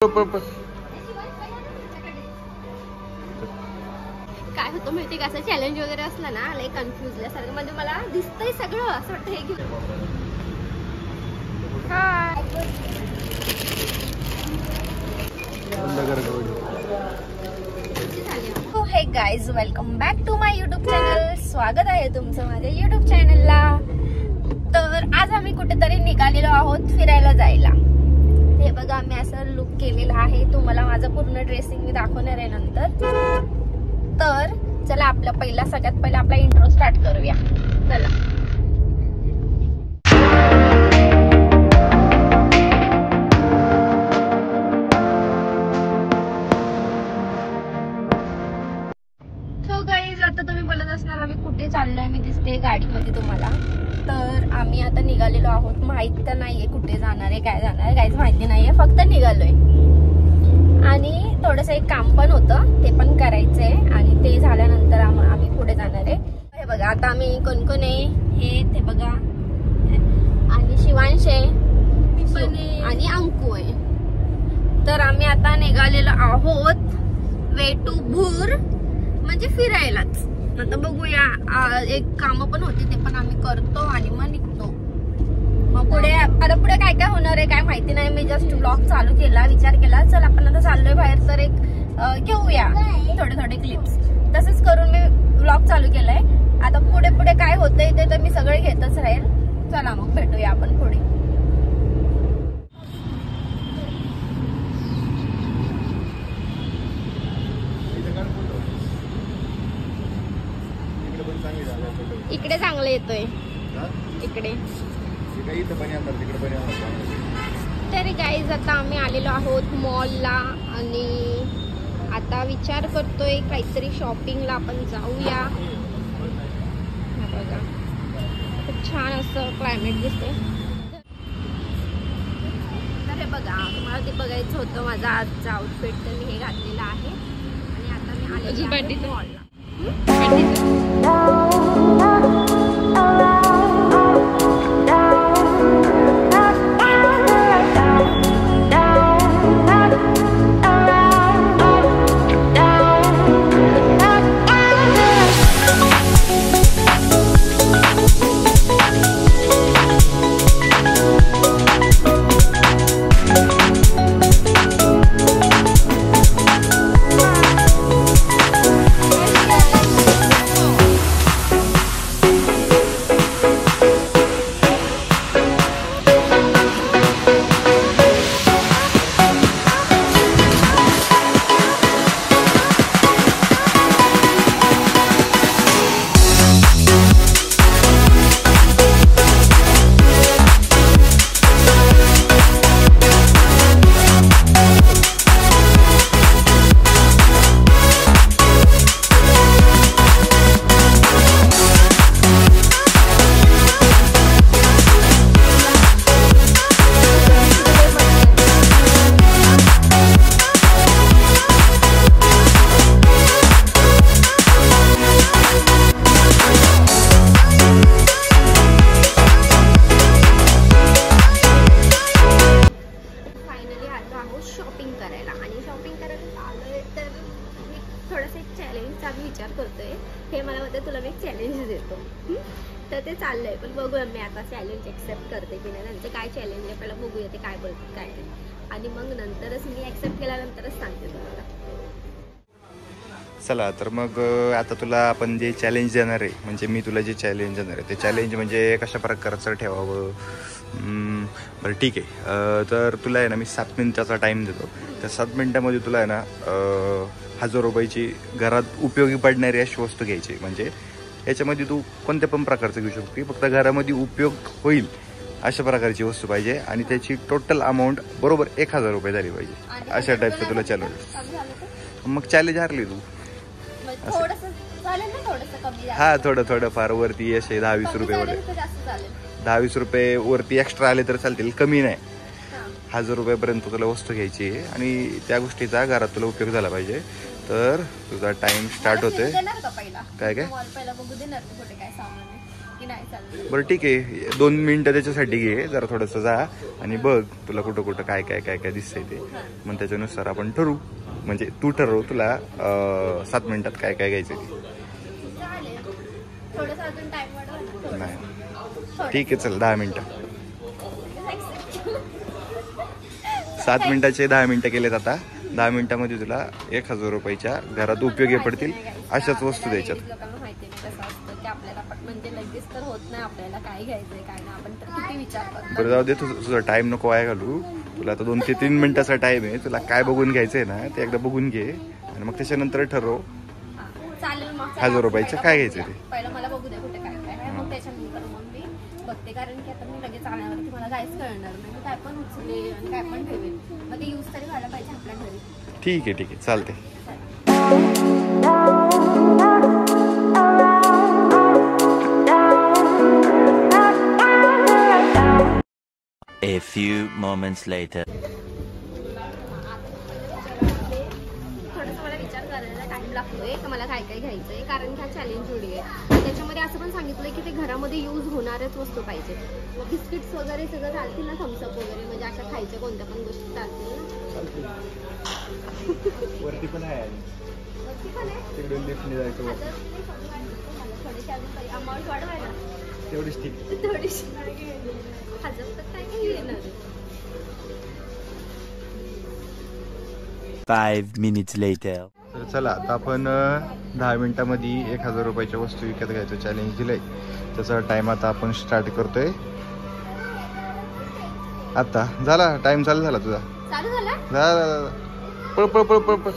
काय होतं माहिती का, असं चॅलेंज वगैरे असलं ना लय कन्फ्युज सारखं, म्हणजे मला दिसतंय सगळं असं वाटतं हे घेऊन. Hey guys, welcome back to my YouTube channel. स्वागत आहे तुमचं माझ्या युट्यूब चॅनलला. तर आज आम्ही कुठेतरी निघालेलो आहोत फिरायला जायला. हे बघा, आम्ही असं लुक केलेला आहे. तुम्हाला माझं पूर्ण ड्रेसिंग मी दाखवणार आहे नंतर. तर चला, सगळ्यात पहिला आपला इंट्रो स्टार्ट करूया. चला. सो गाईज, आता तुम्ही बोलत असणार आम्ही कुठे चाललोय. मी दिसते गाडीमध्ये तुम्हाला. तर आम्ही आता निघालेलो आहोत. माहित तर नाहीये कुठे जाणार आहे, काय जाणार आहे, काहीच माहिती नाहीये. फक्त निघालोय आणि थोडंसं एक काम पण होतं, ते पण करायचंय. आणि ते झाल्यानंतर आम्ही पुढे जाणार आहे. हे बघा, आता आम्ही कोण आहे. हे बघा, आणि शिवांश आहे आणि अंकू आहे. तर आम्ही आता निघालेलो आहोत वे टू भूर, म्हणजे फिरायलाच. आता बघूया, एक काम पण होती ते पण आम्ही करतो आणि मग निघतो. मग पुढे काय काय होणार आहे काय माहिती नाही. मी जस्ट ब्लॉग चालू केला, विचार केला चल आपण आता चाललोय बाहेर तर एक घेऊया थोडे क्लिप्स. तसंच करून मी ब्लॉग चालू केलाय. आता पुढे काय होतंय ते तर मी सगळे घेतच राहील. चला मग भेटूया आपण पुढे. इकडे चांगलं येतोय, इकडे. तर गाईज, आता आम्ही आलेलो आहोत मॉलला आणि आता विचार करतोय काहीतरी शॉपिंगला आपण जाऊया. बघा, खूप छान असं क्लायमेट दिसतंय. तर हे बघा, तुम्हाला ते बघायचं होतं माझं आजचं आउटफिट, तर मी हे घातलेलं आहे. आणि आता मी आलेलो मॉलला. शॉपिंग करायला. आणि शॉपिंग करायला आलोय तर मी थोडंसं एक चॅलेंजचा विचार करतोय. हे मला वाटतं तुला मी एक चॅलेंज देतो, तर ते चाललंय. पण बघूया मी आता चॅलेंज एक्सेप्ट करते की नाही. त्यांचं काय चॅलेंज आहे पहिला बघूया, ते काय बोलतात काय नाही. आणि मग नंतरच मी एक्सेप्ट केल्यानंतरच सांगते तुम्हाला. चला, तर मग आता तुला आपण जे चॅलेंज देणार आहे, म्हणजे मी तुला जे चॅलेंज देणार आहे ते चॅलेंज म्हणजे कशा प्रकारचं ठेवावं. बरं ठीक आहे. तर तुला आहे ना मी 7 मिनिटाचा टाईम देतो. त्या 7 मिनिटामध्ये तुला आहे ना 1000 रुपयाची घरात उपयोगी पडणारी अशी वस्तू घ्यायची. म्हणजे याच्यामध्ये तू कोणत्या पण प्रकारचं घेऊ शकतो, फक्त घरामध्ये उपयोग होईल अशा प्रकारची वस्तू पाहिजे. आणि त्याची टोटल अमाऊंट बरोबर 1000 रुपये झाली पाहिजे. अशा टाईपचं तुला चॅलेंज. मग चॅलेंज हारली तू. हा, थोडं फार वरती असे 10-20 रुपये वगैरे, 10-20 रुपये वरती एक्स्ट्रा आले तर चालतील, कमी नाही. 1000 रुपयापर्यंत तुला वस्तू घ्यायची आहे आणि त्या गोष्टीचा घरात तुला उपयोग झाला पाहिजे. तर तुझा टाइम स्टार्ट होतोय. काय काय की नाही चाललं. बरं ठीक आहे, 2 मिनिटं त्याच्यासाठी घे, जरा थोडंसं जा आणि बघ तुला कुठं कुठं काय काय काय काय दिसतंय ते. मग त्याच्यानुसार आपण ठरवू, म्हणजे तू ठरव तुला 7 मिनिटात काय काय घ्यायचं ते. चालेल, थोडंसं अजून टाइम वाढवा. नाही ठीक आहे, चल 10 मिनिटं. 7 मिनिटाचे 10 मिनिटं केलेत आता. 10 मिनिटामध्ये तुला 1000 रुपयाच्या घरात उपयोगी पडतील अशाच वस्तू द्यायच्यात. लोकांना माहिती नाही कसं असतं की आपल्याला पण म्हणजे लगेच तर होत नाही आपल्याला काय घ्यायचंय काय नाही, आपण तर किती विचार करतो. बरं जाऊ दे, तुझा टाइम नको वाया घालू. तुला आता 2 ते 3 मिनिटाचा टाइम आहे. तुला काय बघून घ्यायचंय ना ते एकदा बघून घे आणि मग त्याच्यानंतर ठरव चालेल. मग 1000 रुपयाचं काय घ्यायचं ते. पहिलं मला बघू दे कुठे काय काय आहे, मग त्याच्यानंतर मग मी बघते. कारण की आता मी लगेच आल्यावरती मला काहीच कळणार नाही. मी काय पण उचले आणि काय पण ठेवेल, मग ते यूज तरी व्हायला पाहिजे आपल्या घरी. ठीक आहे ठीक आहे, चालते. A few moments later. थोडंसं मला विचार करायला टाइम लागतोय की मला काय काय घ्यायचंय, कारण की हा चॅलेंज व्हिडिओ आहे. त्याच्यामध्ये असं पण सांगितलंय की ते घरामध्ये यूज होणाऱ्याच वस्तू पाहिजे. मग बिस्किट्स वगैरे सगळं चालतील ना, थम्सअप वगैरे, म्हणजे अशा खायच्या कोणत्या पण गोष्टी चालतील ना. वरती पण आहे, वरती पण आहे. तिकडे लिफ्टने जायचं वर. थोडीशी अजून अमाऊंट वाढवायला तेवढीच ठीक. थोडीशी 1000 तर काय काही येणार. 5 minutes later. तर चला आता आपण 10 मिनिटांमध्ये 1000 रुपयाच्या वस्तू विकत घ्यायचं चॅलेंज दिलंय. त्याचा टाइम आता आपण स्टार्ट करतोय. आता झाला टाइम, चालू झाला तुझा. चालू झाला. झाला. पळ पळ पळ पळ पळ.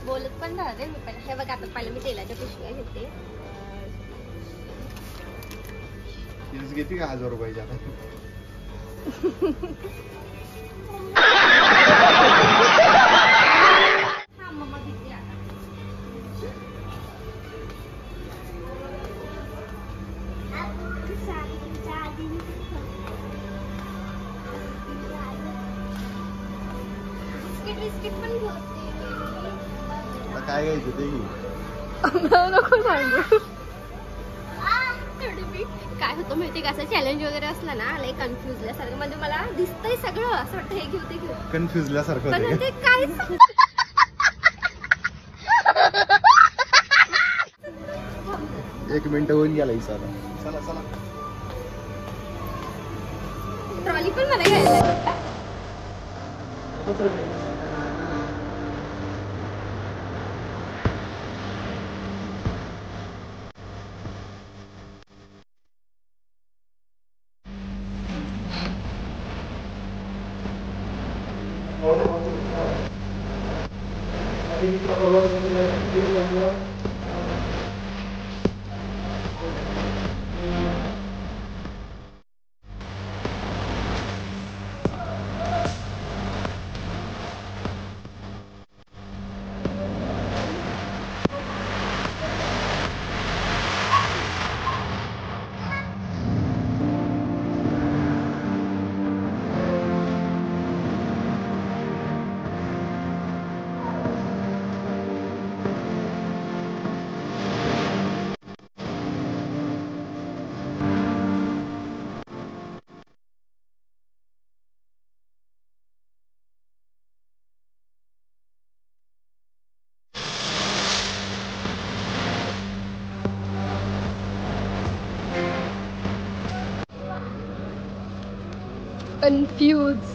बोलत पण राहते मी पहिला. हे बघ आता पहिलं मी तेलाच्या पिशव्या घेते. घेते का 1000 रुपयाच्या? हा मम्मा घेते आता. बिस्किट पण घेते. काय घ्यायचं ते घेऊ. नको सांगू. काय होतं माहिती का, असं चॅलेंज वगैरे असलं ना लय कन्फ्युजल्यासारखं, म्हणजे मला दिसतंय सगळं असं वाटतं हे घेऊ ते घेऊ. कन्फ्युजल्यासारखं पण होतं ते काय 1 मिनिट होऊन गेला इसाला. चला चला. ट्रॉली पण मला घ्यायला. Confused.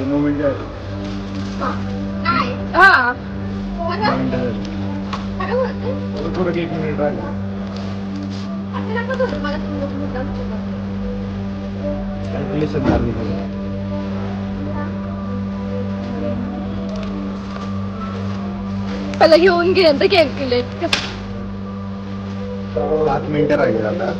मोमेंट आहे. हा पूर्ण 1 मिनिट राहिला. कॅल्क्युलेशन झाली. पहिला घेऊन घे नंतर कॅल्क्युलेट. 7 मिनिटं राहिले आता.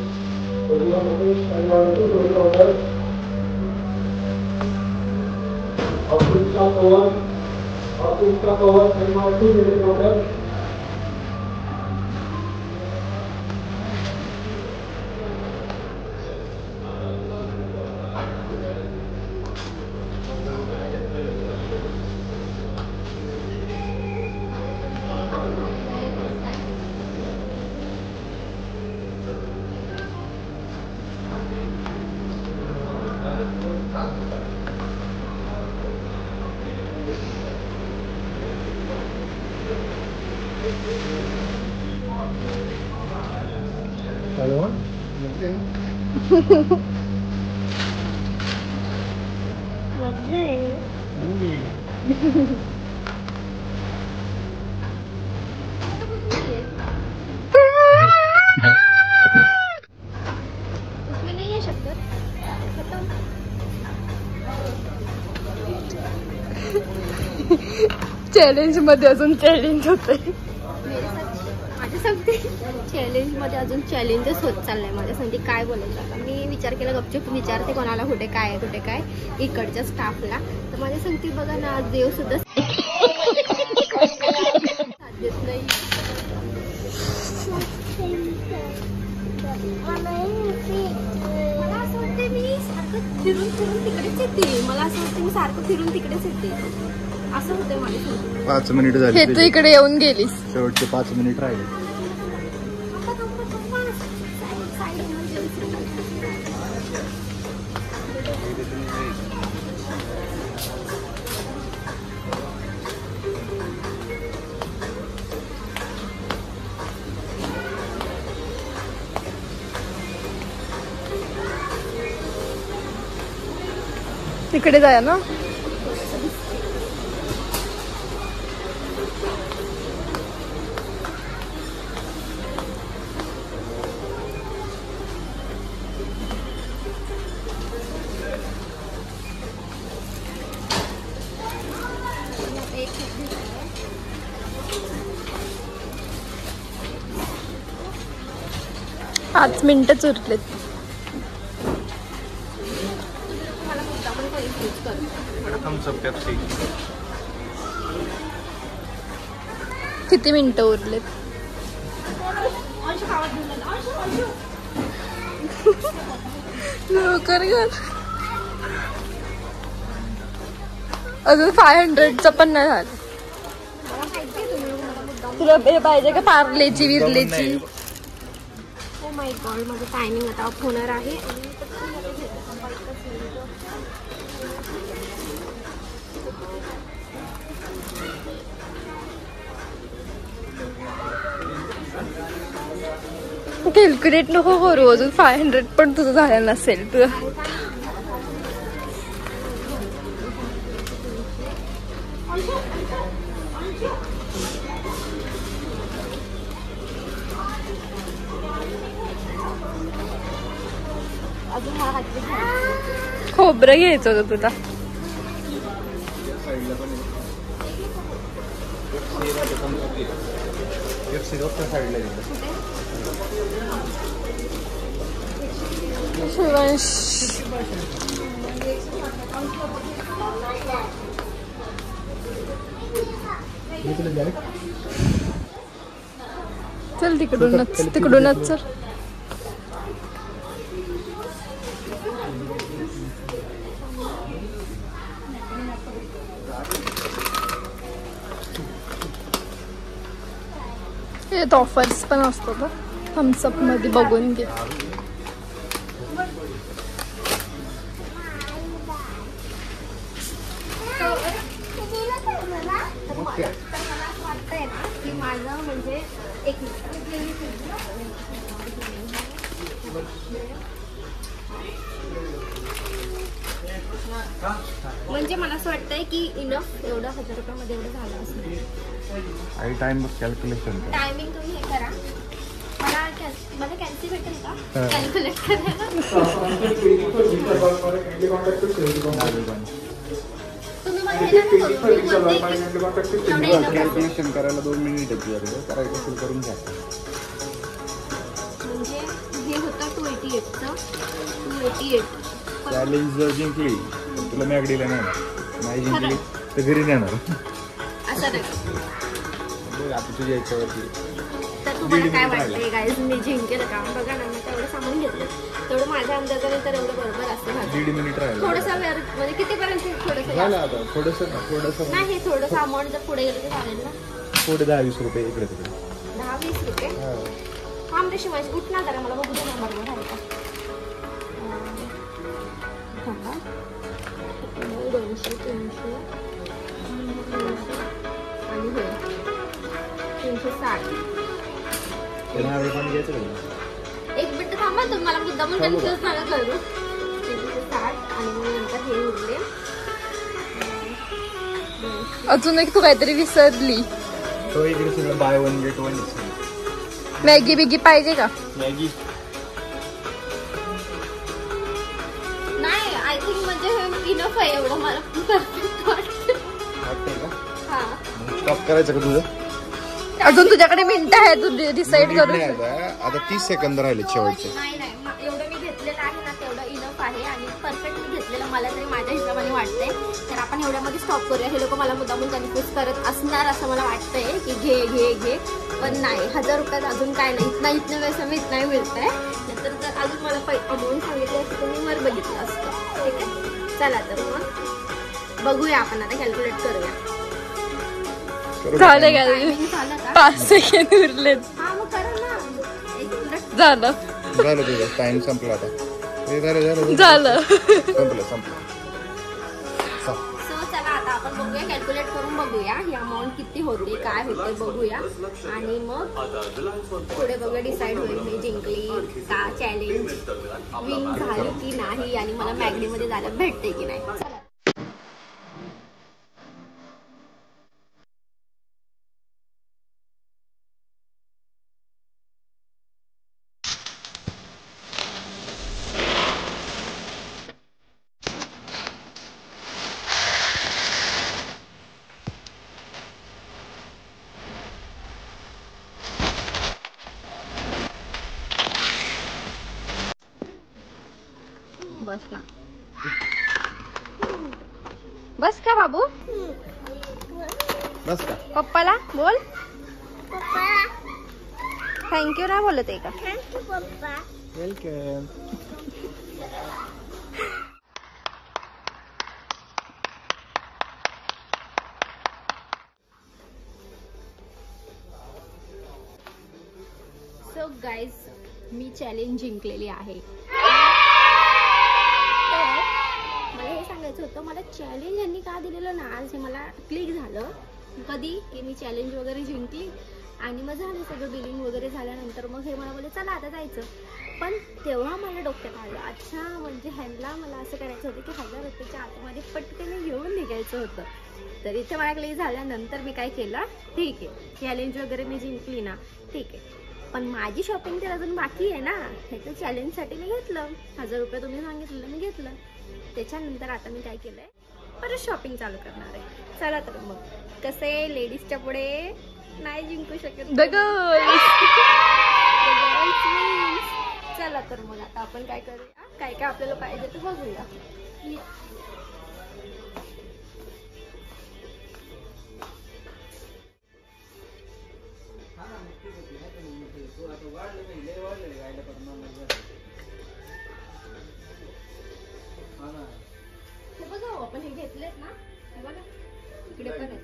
चॅलेंज मध्ये अजून चॅलेंज होतंय. माझ्या सांगते चॅलेंज मध्ये अजून चॅलेंजच होत चाललंय. माझ्या सांगते काय बोलायचं आता. मी विचार केला गपचूप विचारते कोणाला कुठे काय आहे कुठे काय इकडच्या स्टाफला. तर माझ्या सांगते बघा ना आज देव सुद्धा साध्यच नाही. मला असं वाटते मी सारखं फिरून फिरून तिकडेच येते. मला असं वाटतं मी सारखं फिरून तिकडेच येते असं होतं माझ्या. 5 मिनिट झाली. हे तू इकडे येऊन गेलीस. शेवटचे 5 मिनिट राहिले. तिकडे जाया ना. पाच मिनिटच उरलेत. किती मिनिटं उरलेत? लवकर कर. अजून 500चं पण नाही झालं. तुला हे पाहिजे का पार्लेची विरलेची? ओ माय गॉड माझं टायमिंग आता ऑफ होणार आहे. कॅल्क्युलेट नको करू. अजून 500 पण तुझं झालं नसेल. तुझं खोबरं घ्यायचं होतं तुला. शिवांश चल तिकडूनच चल. यात ऑफर्स पण असतात. थम्सअप मध्ये बघून घे. माझं म्हणजे एक म्हणजे मला असं वाटतंय की इनफ एवढं 1000 रुपयामध्ये एवढं झालं असं. आई टाइम कॅल्क्युलेशन टायमिंग तुम्ही हे करा. मला कॅन्सल भेटेल का कॅल्क्युलेट करायला? तुम्ही मला कॅल्क्युलेशन करायला 2 मिनिट करायचं असेल करून घ्या. म्हणजे हे होतं 288चं 288 चॅलेंज जर जिंकली तुला मॅगडीला नेणार, नाही जिंकली तर घरी नेणार. असं नाही आता तुझ्या याच्यावरती. तर तुम्हाला काय वाटतंय गाईज मी जिंकेल का? बघा ना मी तेवढं सामान घेतलं, तेवढं माझ्या अंदाजाने तर एवढं बरोबर असतं. 1.5 मिनिट राहिलं. थोडंसं म्हणजे कितीपर्यंत थोडंसं झालं आता थोडंसं नाही, हे थोडंसं अमाऊंट जर पुढे गेलं तर चालेल ना. थोडे 10-20 रुपये इकडे तिकडे. 10-20 रुपये हा म्हणजे शिवाजी उठ ना जरा, मला बघू दे नंबर आहे का. 200 300 आणि हे 360. एक मिनिट थांबा, तुम्ही मला मुद्दामून कन्फ्युज नका करू. 360 आणि मग नंतर हे उरले. अजून एक तू काहीतरी विसरली. तो इकडे सगळं बाय 1 गेट 1. मॅगी बिगी पाहिजे का? मॅगी नाही, आय थिंक म्हणजे हे इनफ आहे एवढं मला परफेक्ट वाटतं. वाटतंय का? हा स्टॉप करायचं का तुझं? अजून तुझ्याकडे मिनिटं आहे, तू डिसाईड करू. आता 30 सेकंद राहिले शेवटचे. नाही एवढं मी घेतलेलं आहे ना तेवढं इनफ आहे आणि परफेक्ट मी घेतलेलं मला तरी माझ्या हिशोबाने वाटतंय. तर आपण एवढ्यामध्ये स्टॉप करूया. हे लोक मला मुद्दामून कन्फ्यूज करत असणार असं मला वाटतंय की घे पण नाही. 1000 रुपयात अजून काय नाही, इथनं पैसा मी इथनाही मिळतंय. नंतर जर अजून मला अमाऊंट सांगितली असतं तर मी वर बघितलं असतं. ठीक आहे, चला तर मग बघूया आपण आता कॅल्क्युलेट करूया. झालं का? Timing झालं का? 5 सेकंद उरलेत. हा मग करा ना. एक मिनिट. झालं तुझं टाइम संपला आता. झालं. संपलं. सो चला आता आपण बघूया, कॅल्क्युलेट करून बघूया ही अमाऊंट किती होते, काय होते बघूया आणि मग पुढे बघूया डिसाईड होईल मी जिंकली का, चॅलेंज विन झाली की नाही आणि मला मॅगडीमध्ये जायला भेटते की नाही. चला. बस का बाबू? बस का? पप्पाला बोल. थँक्यू नाही बोलत आहे का? वेलकम. सो गाईज मी चॅलेंज जिंकलेली आहे. मला हे सांगायचं होतं, मला चॅलेंज यांनी का दिलेलं ना आज हे मला क्लिक झालं. कधी की मी चॅलेंज वगैरे जिंकली आणि मग झालं सगळं बिलिंग वगैरे झाल्यानंतर मग हे मला बोलले चला आता जायचं. पण तेव्हा मला डोक्यात आलं अच्छा म्हणजे ह्यांना मला असं करायचं होतं की 1000 रुपयाच्या आतमध्ये पटकन घेऊन निघायचं होतं. तर इथे मला क्लिक झाल्यानंतर मी काय केलं, ठीक आहे चॅलेंज वगैरे मी जिंकली ना ठीक आहे, पण माझी शॉपिंग तर अजून बाकी आहे ना. ह्याचं चॅलेंजसाठी मी घेतलं 1000 रुपये तुम्ही सांगितलं मी घेतलं. त्याच्यानंतर आता मी काय केलंय परत शॉपिंग चालू करणार आहे. चला तर मग कसे लेडीजच्या पुढे नाही जिंकू शकत. चला तर मग आता आपण काय करूया, काय काय आपल्याला पाहिजे ते बघूया. हे बघा आपण हे घेतलेत ना, हे बघा इकडे पण आहेत.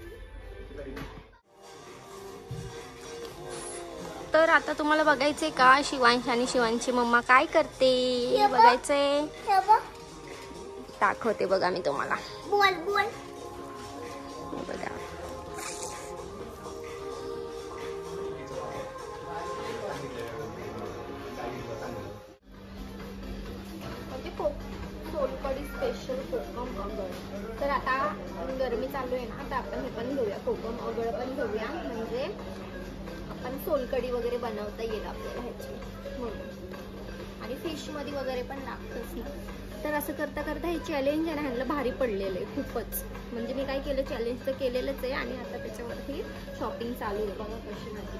तर आता तुम्हाला बघायचंय का शिवांश आणि शिवांची मम्मा काय करते बघायचंय. दाखवते बघा मी तुम्हाला. बघा सोलकढी स्पेशल कोकम अगळ. तर आता गरमी चालू आहे ना, तर आपण हे पण घेऊया कोकम अगळ पण घेऊया, म्हणजे आपण सोलकढी वगैरे बनवता येईल आपल्याला ह्याची म्हणून. आणि फिश मध्ये वगैरे पण लागतच ना, तर असं करता करता हे चॅलेंज आहे ना ह्यांना भारी पडलेलं आहे खूपच. म्हणजे मी काय केलं, चॅलेंज तर केलेलंच आहे आणि आता त्याच्यावरती शॉपिंग चालू आहे. बघा कशी माझी.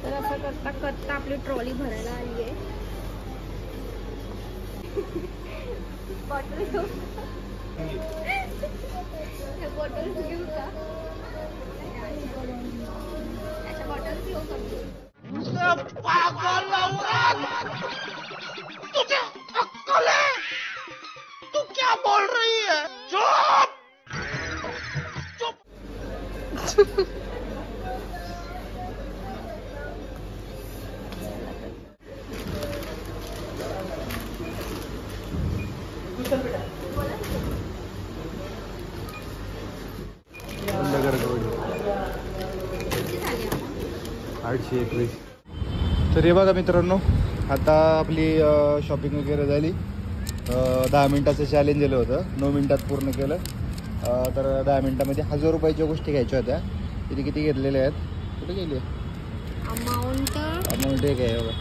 तर असं करता करता आपली ट्रॉली भरायला आली आहे. बॉटल घेऊ, बॉटल घेऊ का? अशा बॉटल घेऊ का? तुझे अक्कल है? तू क्या बोल रही है? चुप! किती झाली आपण? 821. तर हे बघा मित्रांनो, आता आपली शॉपिंग वगैरे झाली. 10 मिनिटाचं चॅलेंज दिलं होतं, 9 मिनिटात पूर्ण केलं. तर 10 मिनिटामध्ये 1000 रुपयाच्या गोष्टी घ्यायच्या होत्या. किती घेतलेल्या आहेत? कुठे गेली अमाऊंट? एक आहे बघा,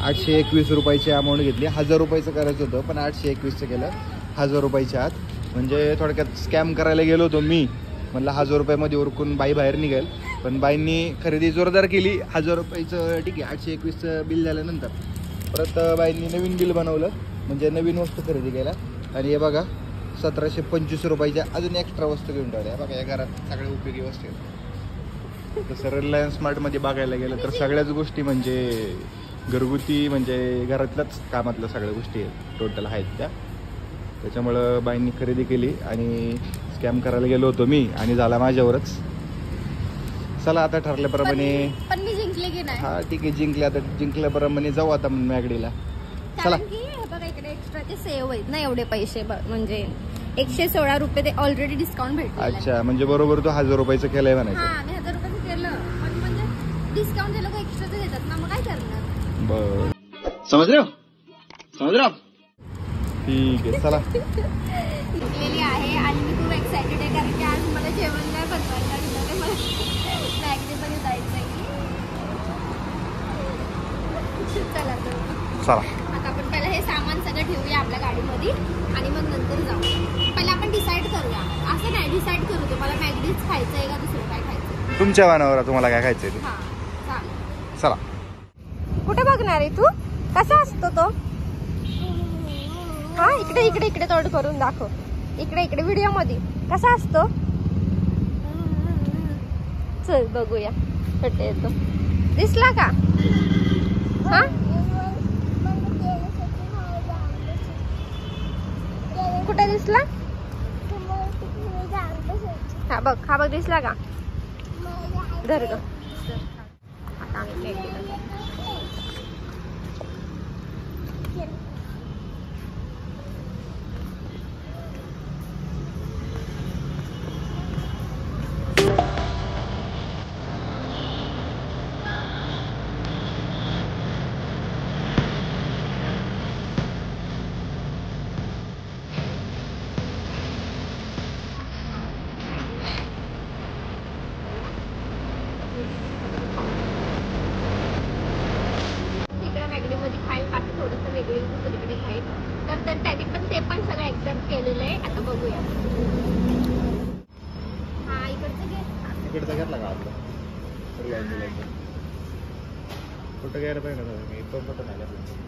821 रुपयाची अमाऊंट घेतली. 1000 रुपयाचं करायचं होतं पण 821चं केलं. 1000 रुपयाच्या आत, म्हणजे थोडक्यात स्कॅम करायला गेलो होतो मी. म्हणलं 1000 रुपयामध्ये उरकून बाई बाहेर निघेल, पण बाईंनी खरेदी जोरदार केली. 1000 रुपयाचं ठीक आहे, 821चं बिल झाल्यानंतर परत बाईंनी नवीन बिल बनवलं, म्हणजे नवीन वस्तू खरेदी केल्या. आणि हे बघा 1725 रुपयाच्या अजून एक्स्ट्रा वस्तू घेऊन ठेवल्या. बघा या घरात सगळ्या उपयोगी वस्तू आहेत. तसं रिलायन्स स्मार्टमध्ये बघायला गेलं तर सगळ्याच गोष्टी म्हणजे घरगुती, म्हणजे घरातल्याच कामातल्या सगळ्या गोष्टी आहेत, टोटल आहेत त्या. त्याच्यामुळं बाईंनी खरेदी केली आणि स्कॅम करायला गेलो होतो मी, आणि झाला माझ्यावरच. चला आता ठरल्याप्रमाणे, पण मी जिंकले की नाही? हा ठीक आहे, जिंकले. आता जिंकल्याप्रमाणे जाऊ आता मॅगडीला. चला. कारण की हे बघा इकडे एक्स्ट्राचे सेव्ह आहेत ना एवढे पैसे, म्हणजे 116 रुपये ते ऑलरेडी डिस्काउंट भेटले. अच्छा, म्हणजे बरोबर तो 1000 रुपयाचं केलंय म्हणायचं. हा, मी 1000 रुपयाचं केलं, पण म्हणजे डिस्काउंट ते लोक एक्स्ट्राचं देतात ना, मग काय करणार? बरं, समझ रहे हो? ठीक आहे, चला. जिंकलेली आहे आणि मी खूप एक्सायटेड आहे, कारण की आज मला जेवण नाही बनवायला लागणार आहे. मला मॅगडीमध्ये जायचं आहे. चला तर चला आता आपण पहिलं हे सामान सगळं ठेवूया आपल्या गाडीमध्ये आणि मग नंतर जाऊ. पहिला आपण डिसाईड करूया. असं नाही, डिसाईड करू तुम्हाला मॅगडीच खायचं आहे का दुसरं काय खायचं. तुमच्या मनावर, तुम्हाला काय खायचंय ते. हा चालेल. चला. कुठे बघणार आहे तू? कसा असतो तो? हा, इकडे इकडे इकडे तोंड करून दाखव. इकडे व्हिडिओ मध्ये कसा असतो? चल बघूया कुठे येतो. दिसला का? हा, कुठे दिसला? हा बघ, हा बघ, दिसला का? धर ग. आता आम्ही केलं. केलेलं आहे. आता बघूया. हा इकडचं घे. तिकडचा घेतला का आपला? कुठं घ्यायला पाहिजे ना, मी पण कुठं नाही घेतला.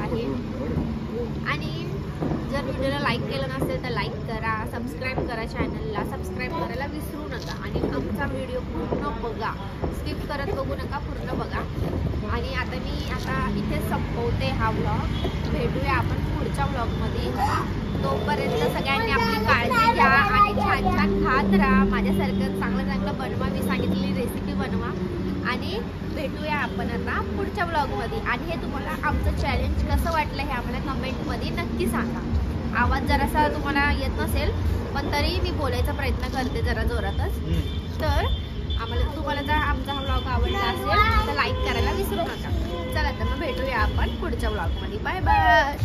आहे. आणि जर व्हिडिओला लाईक केलं नसेल तर लाईक करा, सबस्क्राईब करा, चॅनलला सबस्क्राईब करायला विसरू नका. आणि आमचा व्हिडिओ पूर्ण बघा, स्किप करत बघू नका, पूर्ण बघा. आणि आता मी इथे संपवते हा व्लॉग. भेटूया आपण पुढच्या व्लॉगमध्ये. तोपर्यंत सगळ्यांनी आपली काळजी घ्या आणि छान छान खात राहा. माझ्यासारखं चांगलं चांगलं बनवा, मी सांगितलेली रेसिपी बनवा. आणि भेटूया आपण आता पुढच्या व्लॉगमध्ये. आणि हे तुम्हाला आमचं चॅलेंज कसं वाटलं हे आम्हाला कमेंटमध्ये नक्की सांगा. आवाज जरासा तुम्हाला येत नसेल पण तरी मी बोलायचा प्रयत्न करते जरा जोरातच. तर तुम्हाला जर आमचा हा व्लॉग आवडला असेल तर लाईक करायला विसरू नका. चला तर मग भेटूया आपण पुढच्या व्लॉगमध्ये. Bye bye.